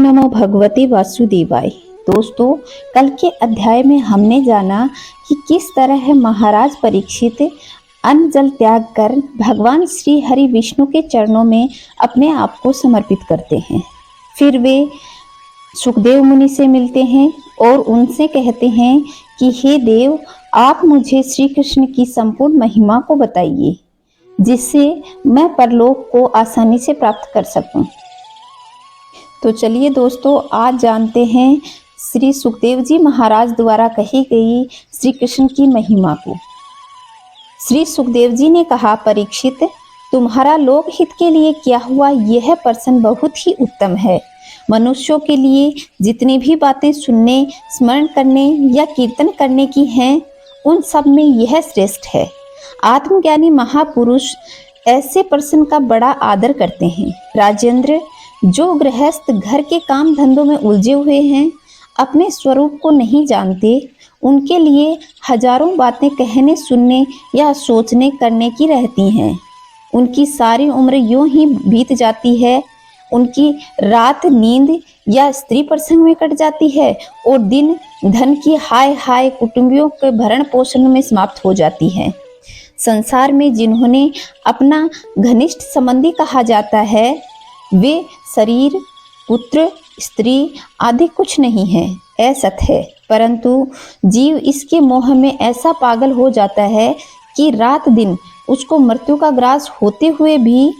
नमो भगवते वासुदेवाय। दोस्तों, कल के अध्याय में हमने जाना कि किस तरह महाराज परीक्षित अन्न जल त्याग कर भगवान श्री हरि विष्णु के चरणों में अपने आप को समर्पित करते हैं। फिर वे सुखदेव मुनि से मिलते हैं और उनसे कहते हैं कि हे देव, आप मुझे श्री कृष्ण की संपूर्ण महिमा को बताइए, जिससे मैं परलोक को आसानी से प्राप्त कर सकूं। तो चलिए दोस्तों, आज जानते हैं श्री सुखदेव जी महाराज द्वारा कही गई श्री कृष्ण की महिमा को। श्री सुखदेव जी ने कहा, परीक्षित, तुम्हारा लोक हित के लिए किया हुआ यह प्रश्न बहुत ही उत्तम है। मनुष्यों के लिए जितनी भी बातें सुनने, स्मरण करने या कीर्तन करने की हैं, उन सब में यह श्रेष्ठ है। आत्मज्ञानी महापुरुष ऐसे प्रश्न का बड़ा आदर करते हैं। राजेंद्र, जो गृहस्थ घर के काम धंधों में उलझे हुए हैं, अपने स्वरूप को नहीं जानते, उनके लिए हजारों बातें कहने, सुनने या सोचने करने की रहती हैं। उनकी सारी उम्र यूं ही बीत जाती है। उनकी रात नींद या स्त्री प्रसंग में कट जाती है और दिन धन की हाय हाय कुटुंबियों के भरण पोषण में समाप्त हो जाती है। संसार में जिन्होंने अपना घनिष्ठ संबंधी कहा जाता है, वे शरीर, पुत्र, स्त्री आदि कुछ नहीं है, असत है। परंतु जीव इसके मोह में ऐसा पागल हो जाता है कि रात दिन उसको मृत्यु का ग्रास होते हुए भी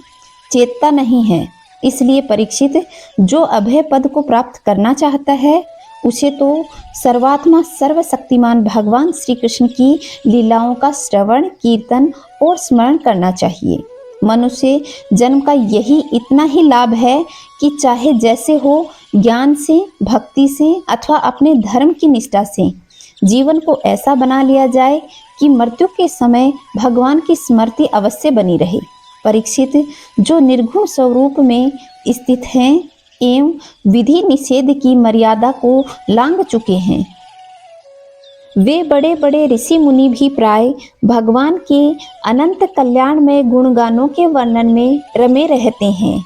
चेतता नहीं है। इसलिए परीक्षित, जो अभय पद को प्राप्त करना चाहता है, उसे तो सर्वात्मा सर्वशक्तिमान भगवान श्री कृष्ण की लीलाओं का श्रवण, कीर्तन और स्मरण करना चाहिए। मनुष्य जन्म का यही इतना ही लाभ है कि चाहे जैसे हो, ज्ञान से, भक्ति से अथवा अपने धर्म की निष्ठा से जीवन को ऐसा बना लिया जाए कि मृत्यु के समय भगवान की स्मृति अवश्य बनी रहे। परीक्षित, जो निर्गुण स्वरूप में स्थित हैं एवं विधि निषेध की मर्यादा को लांघ चुके हैं, वे बड़े बड़े ऋषि मुनि भी प्राय भगवान के अनंत कल्याण में गुणगानों के वर्णन में रमे रहते हैं।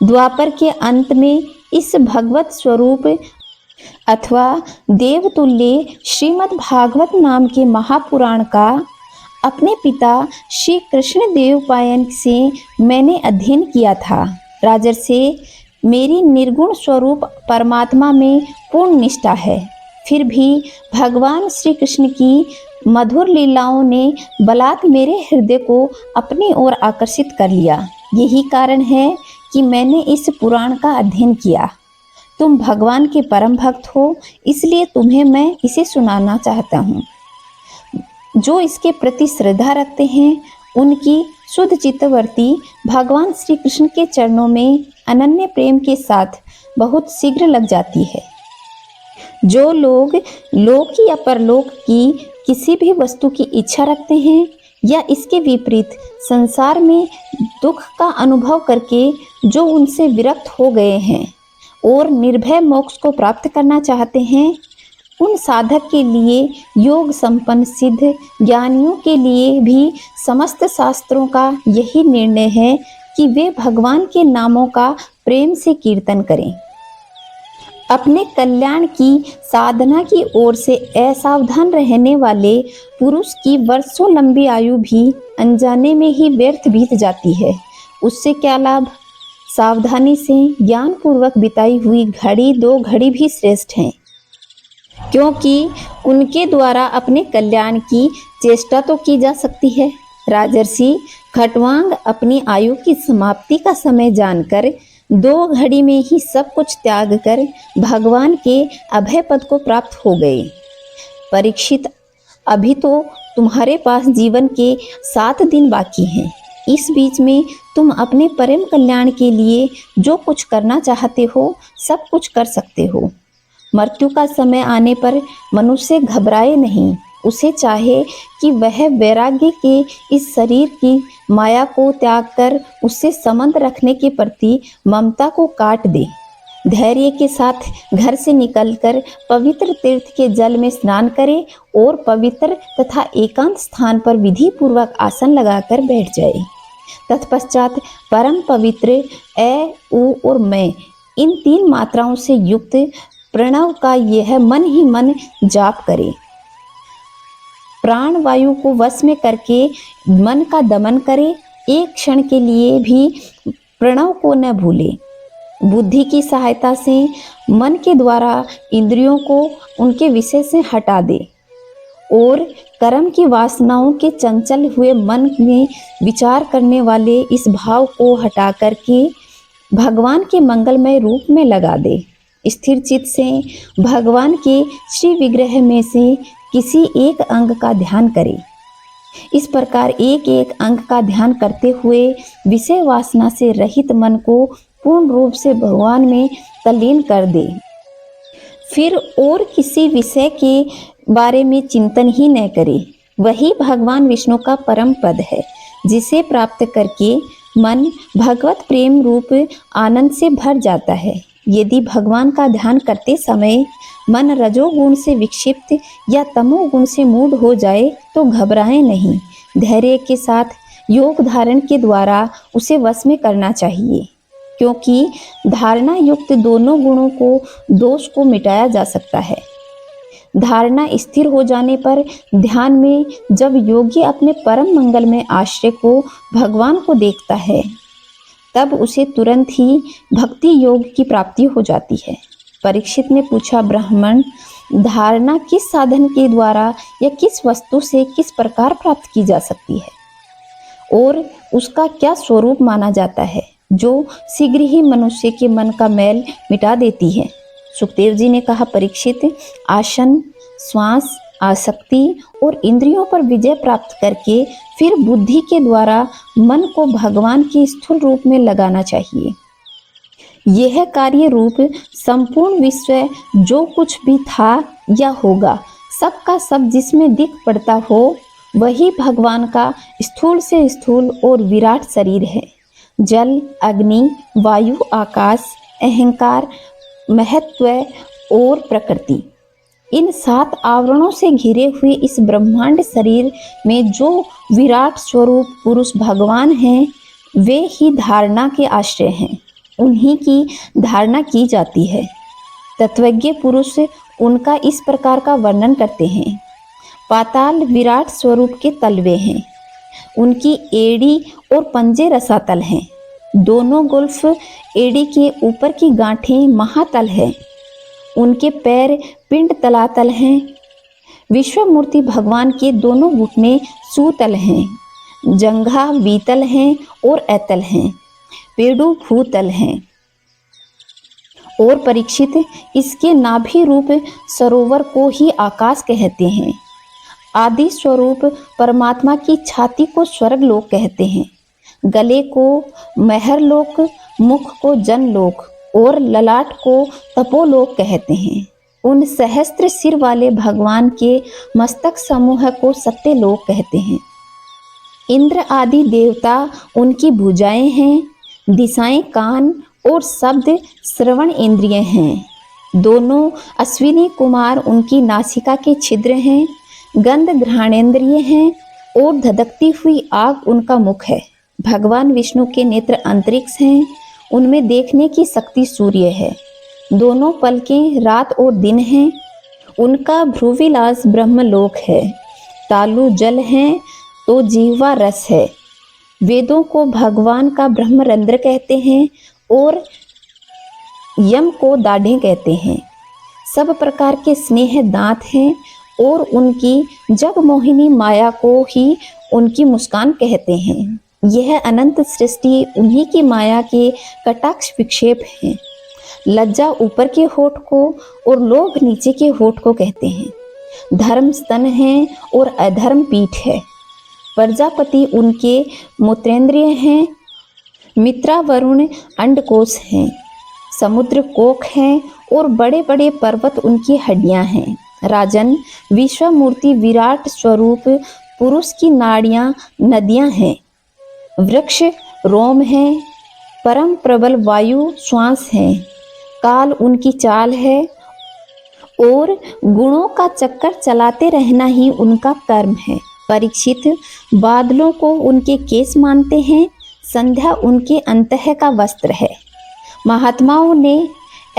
द्वापर के अंत में इस भगवत स्वरूप अथवा देवतुल्य श्रीमद् भागवत नाम के महापुराण का अपने पिता श्री कृष्ण देवपायन से मैंने अध्ययन किया था। राजर्षि, मेरी निर्गुण स्वरूप परमात्मा में पूर्ण निष्ठा है। फिर भी भगवान श्री कृष्ण की मधुर लीलाओं ने बलात् मेरे हृदय को अपनी ओर आकर्षित कर लिया। यही कारण है कि मैंने इस पुराण का अध्ययन किया। तुम भगवान के परम भक्त हो, इसलिए तुम्हें मैं इसे सुनाना चाहता हूँ। जो इसके प्रति श्रद्धा रखते हैं, उनकी शुद्ध चित्तवृत्ति भगवान श्री कृष्ण के चरणों में अनन्य प्रेम के साथ बहुत शीघ्र लग जाती है। जो लोग लोक या परलोक की किसी भी वस्तु की इच्छा रखते हैं या इसके विपरीत संसार में दुख का अनुभव करके जो उनसे विरक्त हो गए हैं और निर्भय मोक्ष को प्राप्त करना चाहते हैं, उन साधक के लिए, योग संपन्न सिद्ध ज्ञानियों के लिए भी समस्त शास्त्रों का यही निर्णय है कि वे भगवान के नामों का प्रेम से कीर्तन करें। अपने कल्याण की साधना की ओर से असावधान रहने वाले पुरुष की वर्षों लंबी आयु भी अनजाने में ही व्यर्थ बीत जाती है। उससे क्या लाभ? सावधानी से ज्ञान पूर्वक बिताई हुई घड़ी 2 घड़ी भी श्रेष्ठ हैं, क्योंकि उनके द्वारा अपने कल्याण की चेष्टा तो की जा सकती है। राजर्षि, खट्वांग अपनी आयु की समाप्ति का समय जानकर 2 घड़ी में ही सब कुछ त्याग कर भगवान के अभय पद को प्राप्त हो गए। परीक्षित, अभी तो तुम्हारे पास जीवन के 7 दिन बाकी हैं। इस बीच में तुम अपने परम कल्याण के लिए जो कुछ करना चाहते हो, सब कुछ कर सकते हो। मृत्यु का समय आने पर मनुष्य घबराए नहीं। उसे चाहे कि वह वैराग्य के इस शरीर की माया को त्याग कर उससे संबंध रखने के प्रति ममता को काट दे। धैर्य के साथ घर से निकलकर पवित्र तीर्थ के जल में स्नान करे और पवित्र तथा एकांत स्थान पर विधि पूर्वक आसन लगाकर बैठ जाए। तत्पश्चात परम पवित्र ए, उ और मैं इन 3 मात्राओं से युक्त प्रणव का यह मन ही मन जाप करे। प्राण वायु को वश में करके मन का दमन करे। एक क्षण के लिए भी प्रणव को न भूले। बुद्धि की सहायता से मन के द्वारा इंद्रियों को उनके विषय से हटा दे और कर्म की वासनाओं के चंचल हुए मन में विचार करने वाले इस भाव को हटा करके भगवान के मंगलमय रूप में लगा दे। स्थिर चित्त से भगवान के श्री विग्रह में से किसी एक अंग का ध्यान करे। इस प्रकार एक एक अंग का ध्यान करते हुए विषय वासना से रहित मन को पूर्ण रूप से भगवान में तल्लीन कर दे। फिर और किसी विषय के बारे में चिंतन ही न करे। वही भगवान विष्णु का परम पद है, जिसे प्राप्त करके मन भगवत प्रेम रूप आनंद से भर जाता है। यदि भगवान का ध्यान करते समय मन रजोगुण से विक्षिप्त या तमोगुण से मूढ़ हो जाए तो घबराएं नहीं। धैर्य के साथ योग धारण के द्वारा उसे वश में करना चाहिए, क्योंकि धारणा युक्त दोनों गुणों को दोष को मिटाया जा सकता है। धारणा स्थिर हो जाने पर ध्यान में जब योगी अपने परम मंगल में आश्रय को भगवान को देखता है, तब उसे तुरंत ही भक्ति योग की प्राप्ति हो जाती है। परीक्षित ने पूछा, ब्राह्मण, धारणा किस साधन के द्वारा या किस वस्तु से किस प्रकार प्राप्त की जा सकती है और उसका क्या स्वरूप माना जाता है जो शीघ्र ही मनुष्य के मन का मैल मिटा देती है? सुखदेव जी ने कहा, परीक्षित, आसन, श्वास, आसक्ति और इंद्रियों पर विजय प्राप्त करके फिर बुद्धि के द्वारा मन को भगवान के स्थूल रूप में लगाना चाहिए। यह कार्य रूप संपूर्ण विश्व जो कुछ भी था या होगा, सबका सब जिसमें दिख पड़ता हो, वही भगवान का स्थूल से स्थूल और विराट शरीर है। जल, अग्नि, वायु, आकाश, अहंकार, महत्व और प्रकृति, इन 7 आवरणों से घिरे हुए इस ब्रह्मांड शरीर में जो विराट स्वरूप पुरुष भगवान हैं, वे ही धारणा के आश्रय हैं। उन्हीं की धारणा की जाती है। तत्वज्ञ पुरुष उनका इस प्रकार का वर्णन करते हैं। पाताल विराट स्वरूप के तलवे हैं। उनकी एड़ी और पंजे रसातल हैं। दोनों गुल्फ एड़ी के ऊपर की गांठें महातल हैं। उनके पैर पिंड तलातल हैं। विश्वमूर्ति भगवान के दोनों घुटने सूतल हैं। जंघा बीतल हैं और ऐतल हैं। पेड़ू भूतल हैं। और परीक्षित, इसके नाभि रूप सरोवर को ही आकाश कहते हैं। आदि स्वरूप परमात्मा की छाती को स्वर्ग लोक कहते हैं। गले को महरलोक, मुख को जनलोक और ललाट को तपोलोक कहते हैं। उन सहस्त्र सिर वाले भगवान के मस्तक समूह को सत्यलोक कहते हैं। इंद्र आदि देवता उनकी भुजाएं हैं। दिशाएं कान और शब्द श्रवण इंद्रिय हैं। दोनों अश्विनी कुमार उनकी नासिका के छिद्र हैं। गंध घ्राणेन्द्रिय हैं और धधकती हुई आग उनका मुख है। भगवान विष्णु के नेत्र अंतरिक्ष हैं। उनमें देखने की शक्ति सूर्य है। दोनों पलकें रात और दिन हैं। उनका भ्रूविलास ब्रह्मलोक है। तालु जल हैं तो जीवा रस है। वेदों को भगवान का ब्रह्मरंध्र कहते हैं और यम को दाढ़ें कहते हैं। सब प्रकार के स्नेह दांत हैं और उनकी जगमोहिनी माया को ही उनकी मुस्कान कहते हैं। यह अनंत सृष्टि उन्हीं की माया के कटाक्ष विक्षेप हैं। लज्जा ऊपर के होठ को और लोभ नीचे के होठ को कहते हैं। धर्म स्तन है और अधर्म पीठ है। प्रजापति उनके मूत्रेंद्रिय हैं। मित्रा वरुण अंडकोश हैं। समुद्र कोख हैं और बड़े बड़े पर्वत उनकी हड्डियां हैं। राजन, विश्वमूर्ति विराट स्वरूप पुरुष की नाड़ियां नदियां हैं। वृक्ष रोम है। परम प्रबल वायु श्वास है। काल उनकी चाल है और गुणों का चक्कर चलाते रहना ही उनका कर्म है। परीक्षित, बादलों को उनके केस मानते हैं। संध्या उनके अंतः का वस्त्र है। महात्माओं ने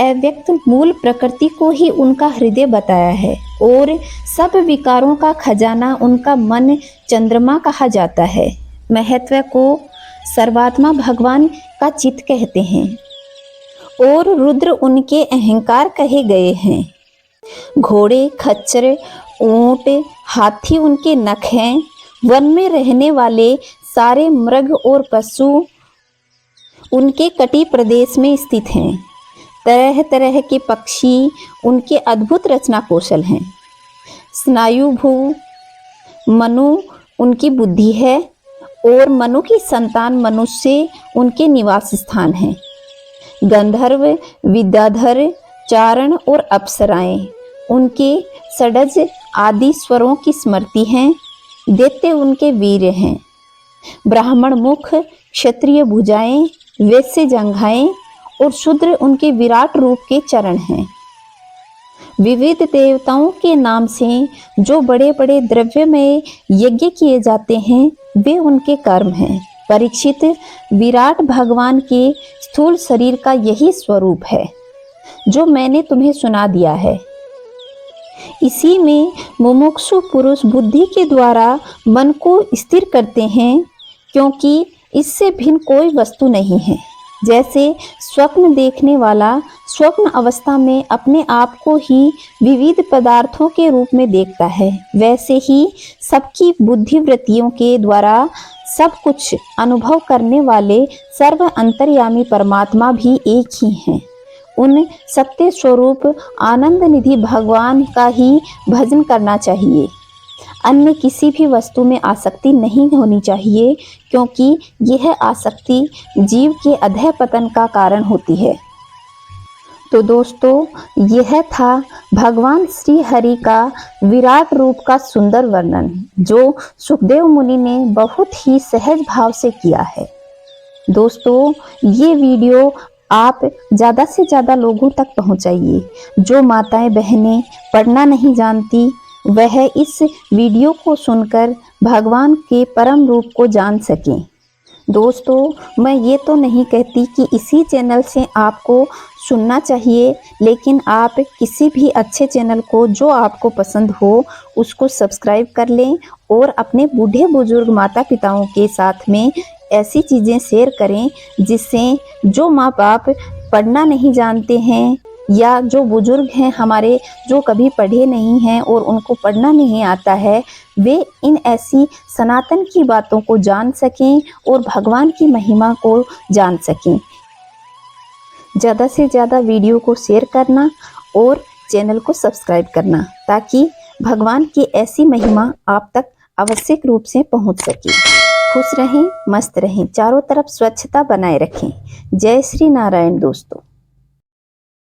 अव्यक्त मूल प्रकृति को ही उनका हृदय बताया है और सब विकारों का खजाना उनका मन चंद्रमा कहा जाता है। महत्व को सर्वात्मा भगवान का चित्त कहते हैं और रुद्र उनके अहंकार कहे गए हैं। घोड़े, खच्चर, ऊंट, हाथी उनके नख हैं। वन में रहने वाले सारे मृग और पशु उनके कटी प्रदेश में स्थित हैं। तरह तरह के पक्षी उनके अद्भुत रचना कौशल हैं। स्नायुभू मनु उनकी बुद्धि है और मनु की संतान मनुष्य उनके निवास स्थान हैं। गंधर्व, विद्याधर, चारण और अप्सराएं उनके षड्ज आदि स्वरों की स्मृति हैं। दैत्य उनके वीर हैं। ब्राह्मण मुख, क्षत्रिय भुजाएं, वैश्य जंघाएं और शूद्र उनके विराट रूप के चरण हैं। विविध देवताओं के नाम से जो बड़े बड़े द्रव्य में यज्ञ किए जाते हैं वे उनके कर्म हैं। परीक्षित, विराट भगवान के स्थूल शरीर का यही स्वरूप है जो मैंने तुम्हें सुना दिया है। इसी में मुमुक्षु पुरुष बुद्धि के द्वारा मन को स्थिर करते हैं, क्योंकि इससे भिन्न कोई वस्तु नहीं है। जैसे स्वप्न देखने वाला स्वप्न अवस्था में अपने आप को ही विविध पदार्थों के रूप में देखता है, वैसे ही सबकी बुद्धिवृत्तियों के द्वारा सब कुछ अनुभव करने वाले सर्व अंतर्यामी परमात्मा भी एक ही हैं। उन सत्य स्वरूप आनंद निधि भगवान का ही भजन करना चाहिए। अन्य किसी भी वस्तु में आसक्ति नहीं होनी चाहिए, क्योंकि यह आसक्ति जीव के अधः पतन का कारण होती है। तो दोस्तों, यह था भगवान श्री हरि का विराट रूप का सुंदर वर्णन, जो सुखदेव मुनि ने बहुत ही सहज भाव से किया है। दोस्तों, ये वीडियो आप ज़्यादा से ज़्यादा लोगों तक पहुंचाइए। जो माताएं बहनें पढ़ना नहीं जानती वह इस वीडियो को सुनकर भगवान के परम रूप को जान सकें। दोस्तों, मैं ये तो नहीं कहती कि इसी चैनल से आपको सुनना चाहिए, लेकिन आप किसी भी अच्छे चैनल को जो आपको पसंद हो उसको सब्सक्राइब कर लें और अपने बूढ़े बुजुर्ग माता पिताओं के साथ में ऐसी चीज़ें शेयर करें जिससे जो माँ बाप पढ़ना नहीं जानते हैं या जो बुजुर्ग हैं हमारे जो कभी पढ़े नहीं हैं और उनको पढ़ना नहीं आता है, वे इन ऐसी सनातन की बातों को जान सकें और भगवान की महिमा को जान सकें। ज़्यादा से ज़्यादा वीडियो को शेयर करना और चैनल को सब्सक्राइब करना, ताकि भगवान की ऐसी महिमा आप तक आवश्यक रूप से पहुंच सके। खुश रहें, मस्त रहें, चारों तरफ स्वच्छता बनाए रखें। जय श्री नारायण दोस्तों।